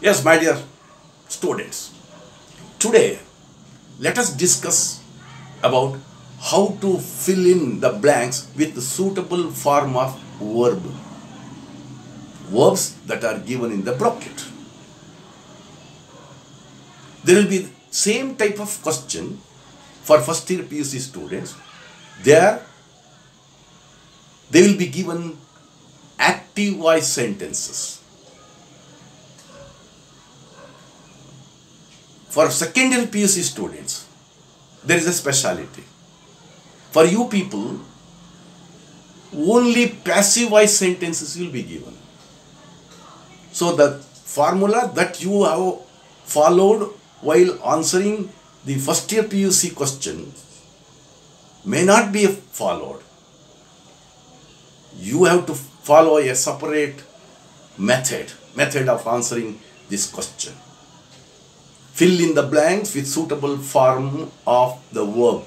Yes, my dear students, today let us discuss about how to fill in the blanks with the suitable form of verbs that are given in the bracket. There will be same type of question for first year PUC students. There they will be given active voice sentences. For second year PUC students, there is a speciality. For you people, only passive voice sentences will be given. So the formula that you have followed while answering the first year PUC question may not be followed. You have to follow a separate method of answering this question. Fill in the blanks with suitable form of the verb.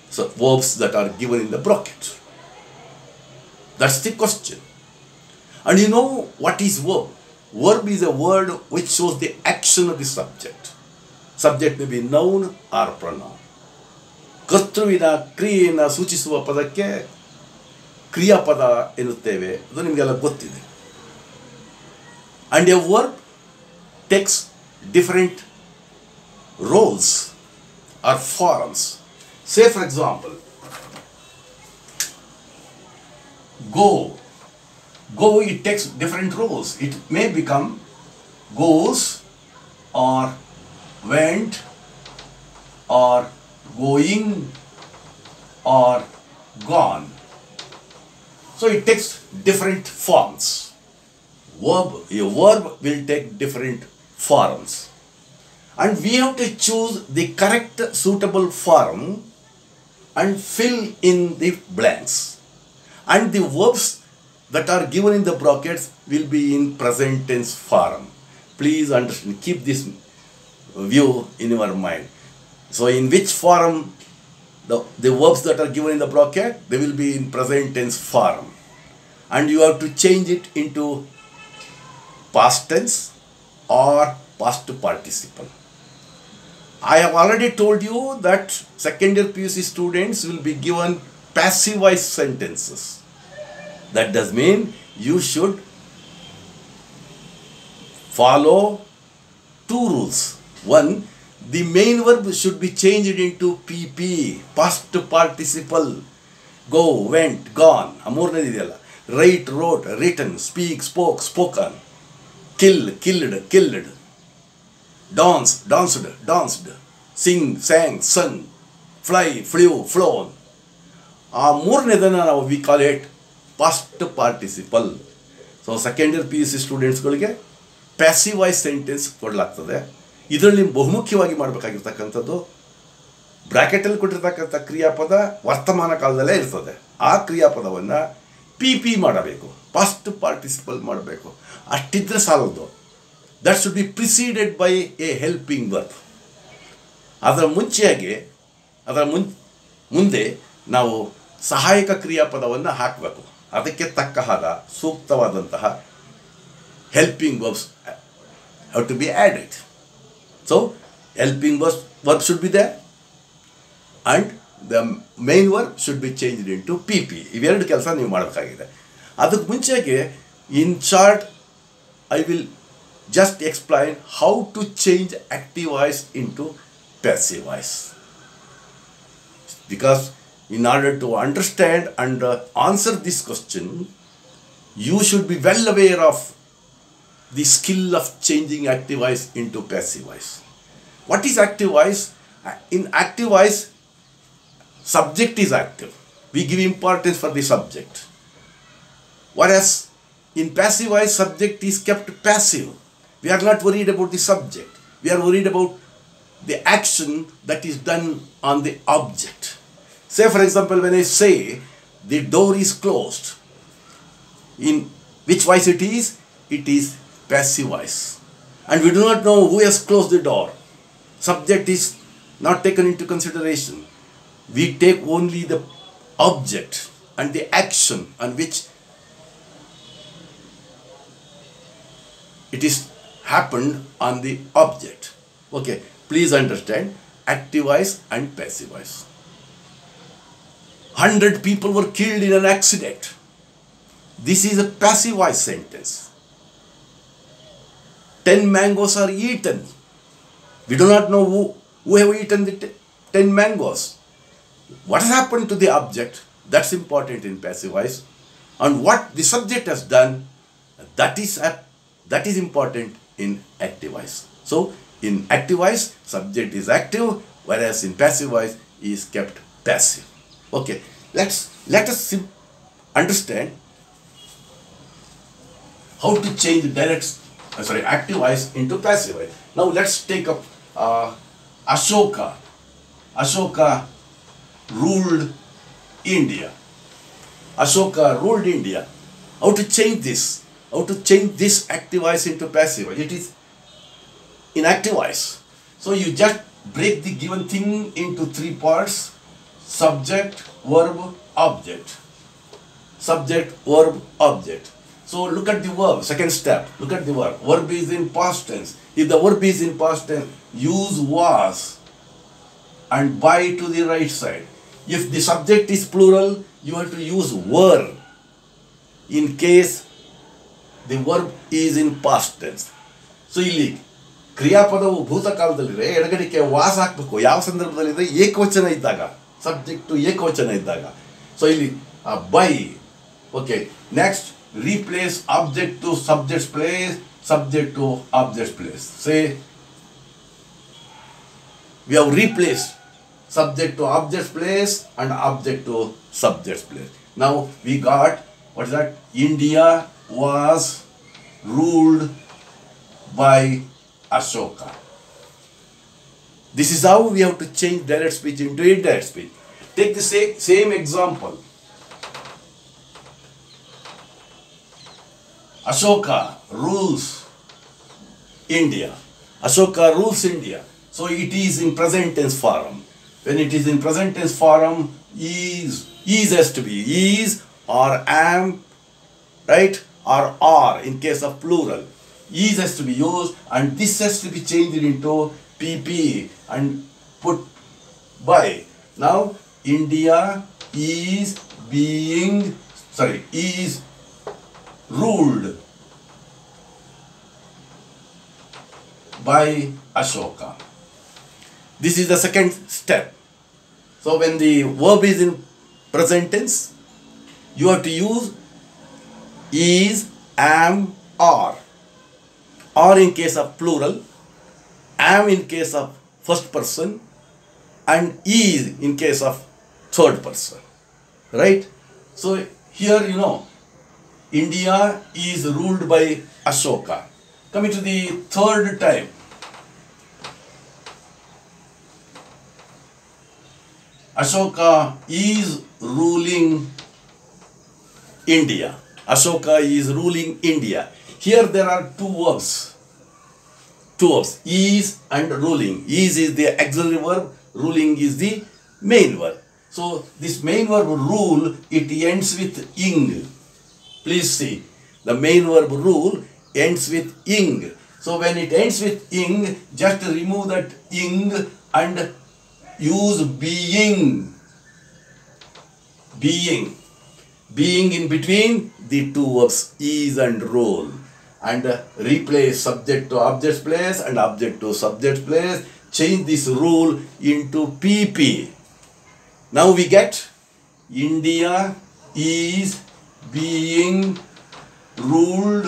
So verbs that are given in the bracket. That's the question. And you know what is verb? Verb is a word which shows the action of the subject. Subject may be noun or pronoun. ಕರ್ತೃವಿನ ಕ್ರಿಯೆಯನ್ನು ಸೂಚಿಸುವ ಪದಕ್ಕೆ ಕ್ರಿಯಾಪದ ಎನ್ನುತ್ತೇವೆ. ಅದು ನಿಮಗೆಲ್ಲ ಗೊತ್ತಿದೆ. And a verb takes different roles or forms. Say for example, go. Go, it takes different roles. It may become goes or went or going or gone. So it takes different forms. A verb will take different forms. And we have to choose the correct suitable form and fill in the blanks. And the verbs that are given in the brackets will be in present tense form. Please understand, keep this view in your mind. So in which form the verbs that are given in the bracket, they will be in present tense form. And you have to change it into past tense or past participle. I have already told you that second year PUC students will be given passive voice sentences. That does mean you should follow two rules. One, the main verb should be changed into PP, past participle. Go, went, gone. Write, wrote, written, speak, spoke, spoken. Kill, killed, killed. Dance, danced, danced. Sing, sang, sung. Fly, flew, flown. We call it past participle. So second year PUC students ಗಳಿಗೆ passive voice sentence ಕೊಡಲಾಗ್ತದೆ. ಇದರಲ್ಲಿ ಬಹುಮುಖ್ಯವಾಗಿ ಮಾಡಬೇಕಾಗಿರ್ತಕ್ಕಂಥದ್ದು bracket ಅಲ್ಲಿ ಕೊಟ್ಟಿರ್ತಕ್ಕಂಥ ಕ್ರಿಯಾಪದ ವರ್ತಮಾನ ಕಾಲದಲ್ಲೇ ಇರ್ತದೆ. ಆ ಕ್ರಿಯಾಪದವನ್ನು PP ಮಾಡಬೇಕು, past participle ಮಾಡಬೇಕು. ಅಷ್ಟಿದ್ರೆ ಸಾಲದು. That should be preceded by a helping verb. ಅದರ ಮುಂದೆ ನಾವು ಸಹಾಯಕ ಕ್ರಿಯಾಪದವನ್ನು ಹಾಕಬೇಕು. ಅದಕ್ಕೆ ತಕ್ಕ ಹಾದ ಸೂಕ್ತವಾದಂತಹ helping verbs have to be added. So helping verb should be there and the main verb should be changed into PP. ಇವೆರಡು ಕೆಲಸ ನೀವು ಮಾಡಬೇಕಾಗಿದೆ. ಅದಕ್ಕೆ ಮುಂಚೆಗೆ in short I will just explain how to change active voice into passive voice. Because in order to understand and answer this question, you should be well aware of the skill of changing active voice into passive voice. What is active voice? In active voice, subject is active. We give importance for the subject. Whereas in passive voice, subject is kept passive. We are not worried about the subject. We are worried about the action that is done on the object. Say for example, when I say the door is closed, in which voice it is? It is passive voice. And we do not know who has closed the door. Subject is not taken into consideration. We take only the object and the action on which it is happened on the object. Okay, please understand active voice and passive voice. 100 people were killed in an accident. This is a passive voice sentence. 10 mangoes are eaten. We do not know who have eaten the 10 mangoes. What has happened to the object? That's important in passive voice. And what the subject has done, that is important in active voice. So in active voice, subject is active, whereas in passive voice is kept passive. Okay, let us understand how to change active voice into passive voice. Now let's take up Ashoka. Ashoka ruled India. Ashoka ruled India. How to change this? How to change this active voice into passive voice? It is in active voice. So you just break the given thing into 3 parts: subject, verb, object. Subject, verb, object. So look at the verb, second step. Look at the verb. Verb is in past tense. If the verb is in past tense, use was and by to the right side. If the subject is plural, you have to use were in case the verb is in past tense. So ಇಲ್ಲಿ ಕ್ರಿಯಾಪದವು ಭೂತಕಾಲದಲ್ಲಿದೆ, ಎಡಗಡೆಗೆ was ಹಾಕಬೇಕು. ಯಾವ ಸಂದರ್ಭದಲ್ಲಿದೆ? ಏಕವಚನ ಇದ್ದಾಗ, subject ಏಕವಚನ ಇದ್ದಾಗ. So ಇಲ್ಲಿ by. Okay, next replace object to subject's place, subject to object's place. Say we have replaced subject to object's place and object to subject's place. Now we got, what is that? India was ruled by Ashoka. This is how we have to change direct speech into indirect speech. Take the same example. Ashoka rules India. Ashoka rules India. So it is in present tense form. When it is in present tense form, is has to be is or am, right? Or are in case of plural. Is has to be used, and this has to be changed into PP and put by. Now India is ruled by Ashoka. This is the second step. So when the verb is in present tense, you have to use is, am, are. Are in case of plural, am in case of first person, and is in case of third person. Right? So here you know, India is ruled by Ashoka. Coming to the third type. Ashoka is ruling India. Ashoka is ruling India. Here there are two verbs. Is and ruling. Is the auxiliary verb, ruling is the main verb. So this main verb rule, it ends with ing. Please see, the main verb rule ends with ing. So when it ends with ing, just remove that ing and use being. Being in between the two verbs is and rule, and replace subject to object's place and object to subject's place. Change this rule into PP. Now we get India is being ruled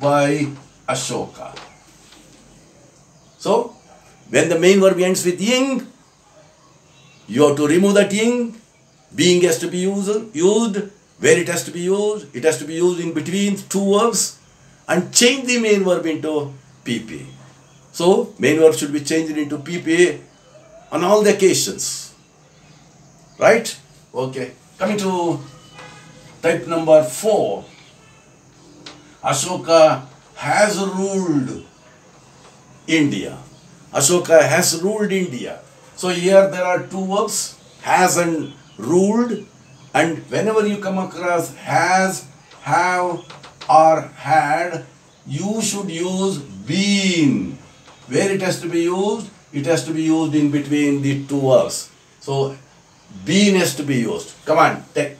by Ashoka. So when the main verb ends with ing, you have to remove that ing. Being has to be used. Where it has to be used? It has to be used in between two verbs, and change the main verb into PP. So main verb should be changed into PP on all the occasions. Right? Okay. Coming to type number 4. Ashoka has ruled India. Ashoka has ruled India. So here there are two verbs, has and ruled, and whenever you come across has, have or had, you should use been. Where it has to be used? It has to be used in between the two verbs. So been has to be used. Come on, take.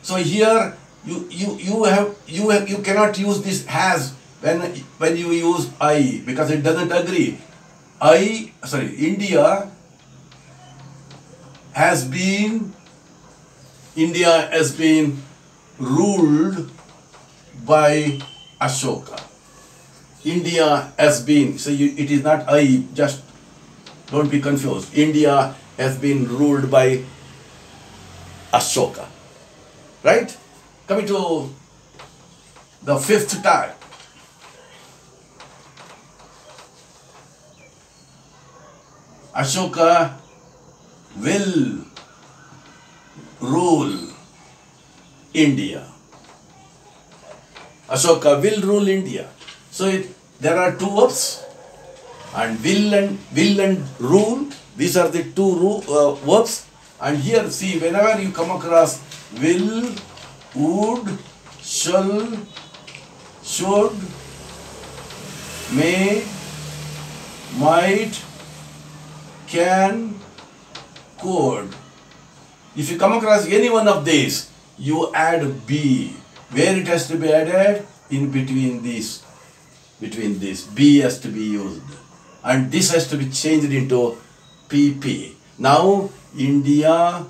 So here you cannot use this has when you use I, because it doesn't agree. India has been ruled by Ashoka. India has been, so it is not I, just don't be confused. India has been ruled by Ashoka. Right? Coming to the fifth type. Ashoka will rule India. Ashoka will rule India. So there are two verbs, and will and rule. These are the two verbs. And here, see, whenever you come across will, would, shall, should, may, might, can, could. If you come across any one of these, you add be. Where it has to be added? In between these. Between these. Be has to be used. And this has to be changed into PP. Now, India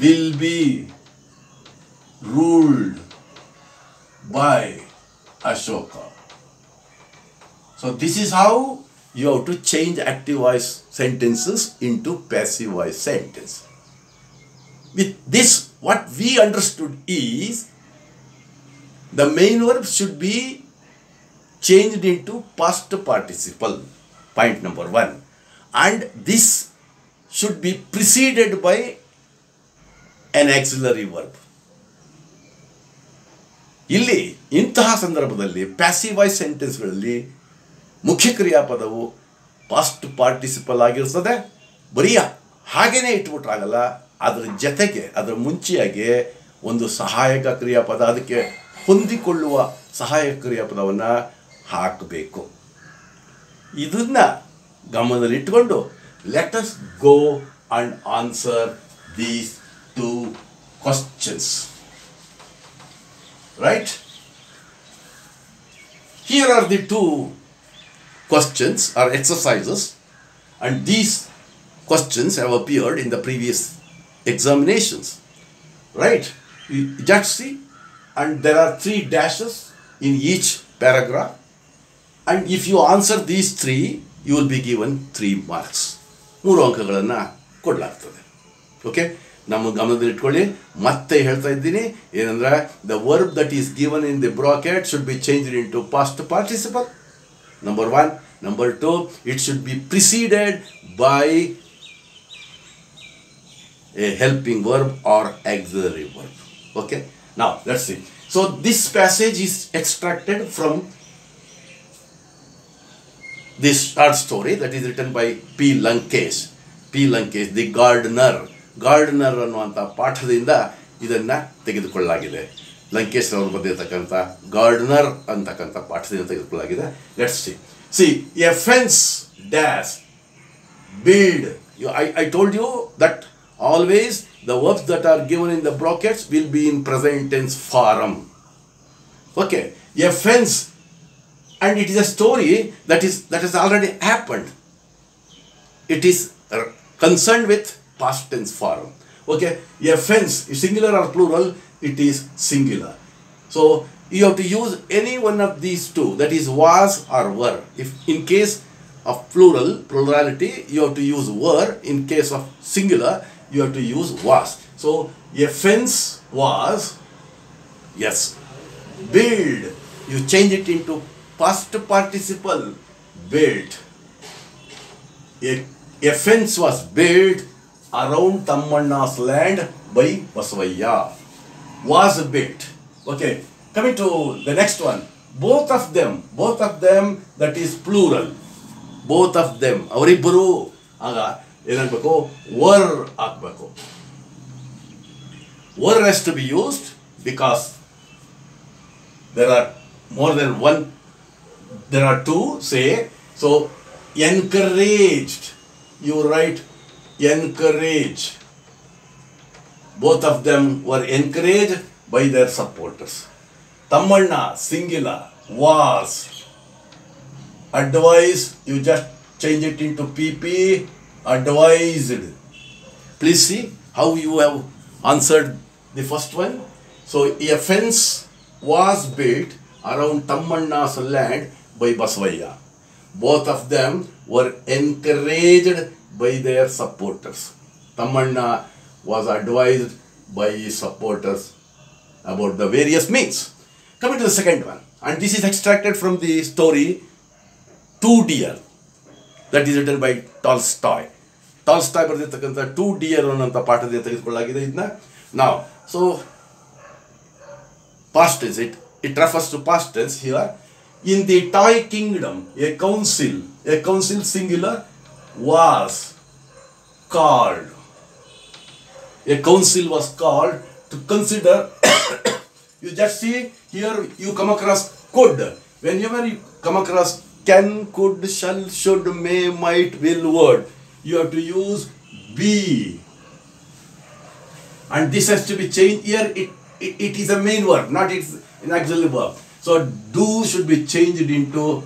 will be ruled by Ashoka. So this is how you have to change active voice sentences into passive voice sentence. With this, what we understood is the main verb should be changed into past participle. Point number one. And this should be preceded by an auxiliary verb. ಇಲ್ಲಿ ಇಂತಹ ಸಂದರ್ಭದಲ್ಲಿ passive voice ಸೆಂಟೆನ್ಸ್ಗಳಲ್ಲಿ ಮುಖ್ಯ ಕ್ರಿಯಾಪದವು past participle ಆಗಿರ್ತದೆ. ಬರೀ ಹಾಗೇನೆ ಇಟ್ಬಿಟ್ರಾಗಲ್ಲ, ಅದರ ಜೊತೆಗೆ ಅದರ ಮುಂಚೆಯಾಗಿ ಒಂದು ಸಹಾಯಕ ಕ್ರಿಯಾಪದ, ಅದಕ್ಕೆ ಹೊಂದಿಕೊಳ್ಳುವ ಸಹಾಯಕ ಕ್ರಿಯಾಪದವನ್ನು ಹಾಕಬೇಕು. ಇದನ್ನ ಗಮನದಲ್ಲಿಟ್ಟುಕೊಂಡು let us go and answer these two questions. Right? Here are the two questions or exercises, and these questions have appeared in the previous examinations. Right? You just see, and there are 3 dashes in each paragraph, and if you answer these 3, you will be given 3 marks. 3 ಅಂಕಗಳನ್ನು ಕೊಡಲಾಗ್ತದೆ. Okay? ನಮ್ಮ ಗಮನದಲ್ಲಿಟ್ಕೊಳ್ಳಿ. ಮತ್ತೆ ಹೇಳ್ತಾ ಇದ್ದೀನಿ ಏನಂದ್ರೆ, the verb that is given in the bracket should be changed into past participle. Number 1. Number 2, it should be preceded by a helping verb or auxiliary verb. Okay, now let's see. So this passage is extracted from this short story that is written by P Lankesh, the gardener ಅನ್ನುವಂಥ ಪಾಠದಿಂದ ಇದನ್ನು ತೆಗೆದುಕೊಳ್ಳಲಾಗಿದೆ. ಲಂಕೇಶ್ ಅವರು ಬರೆದಿರ್ತಕ್ಕಂಥ gardener ಅಂತಕ್ಕಂಥ ಪಾಠದಿಂದ ತೆಗೆದುಕೊಳ್ಳಲಾಗಿದೆ. Let's see A fence dash build. I told you that always the verbs that are given in the brackets will be in present tense form. Okay, a fence, and it is a story that has already happened. It is concerned with past tense form. Okay, a fence is singular or plural? It is singular. So you have to use any one of these two, that is was or were. If in case of plurality, you have to use were. In case of singular, you have to use was. So a fence was, yes. Build, you change it into past participle, built. A fence was built around Tammanna's land by Basavaya. Was built. Okay, coming to the next one. Both of them, that is plural. Both of them, ಅವರಿಬ್ಬರು. ಆಗ ಏನಾಗಬೇಕು? were ಆಗಬೇಕು. were has to be used because there are more than one there are two, say, so encouraged, you write encourage. Both of them were encouraged by their supporters. Tammanna, singular, was. Advice, you just change it into PP, advised. Please see how you have answered the first one. So a fence was built around Tammanna's land by Basavaya. Both of them were encouraged by their supporters. Tammanna was advised by his supporters about the various means. Coming to the second one, and this is extracted from the story Two Deer, that is written by Tolstoy. Tolstoy ಬರೆದಿರ್ತಕ್ಕಂಥ too dear ಅನ್ನೋಂಥ ಪಾಠದಿಂದ ತೆಗೆದುಕೊಳ್ಳಲಾಗಿದೆ ಇದನ್ನ. Now, so past tense, it refers to past tense here. In the toy kingdom, a council singular, was called. A council was called to consider. You just see here, you come across could. Whenever you come across can, could, shall, should, may, might, will word, you have to use be. And this has to be changed here. It is a main verb, not it's an auxiliary verb. So do should be changed into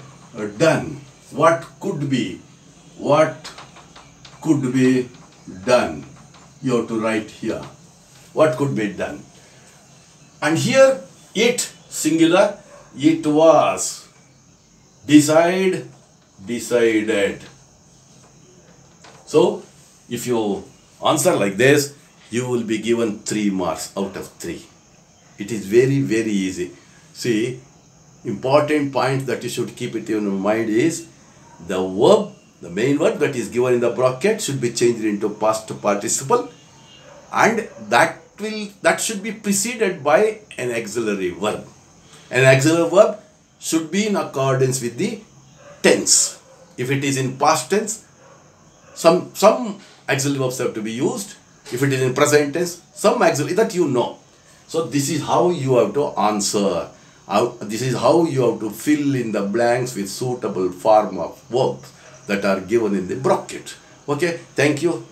done. What could be? What could be done? You have to write here. What could be done? And here it, singular, it was. Decided. So if you answer like this, you will be given 3 marks out of 3. It is very, very easy. See, important point that you should keep it in your mind is the verb, the main verb that is given in the bracket should be changed into past participle, and that should be preceded by an auxiliary verb. An auxiliary verb should be in accordance with the tense. If it is in past tense, some auxiliary verbs have to be used. If it is in present tense, some auxiliary, that you know. So this is how you have to answer. This is how you have to fill in the blanks with suitable form of verbs that are given in the bracket. Okay, thank you.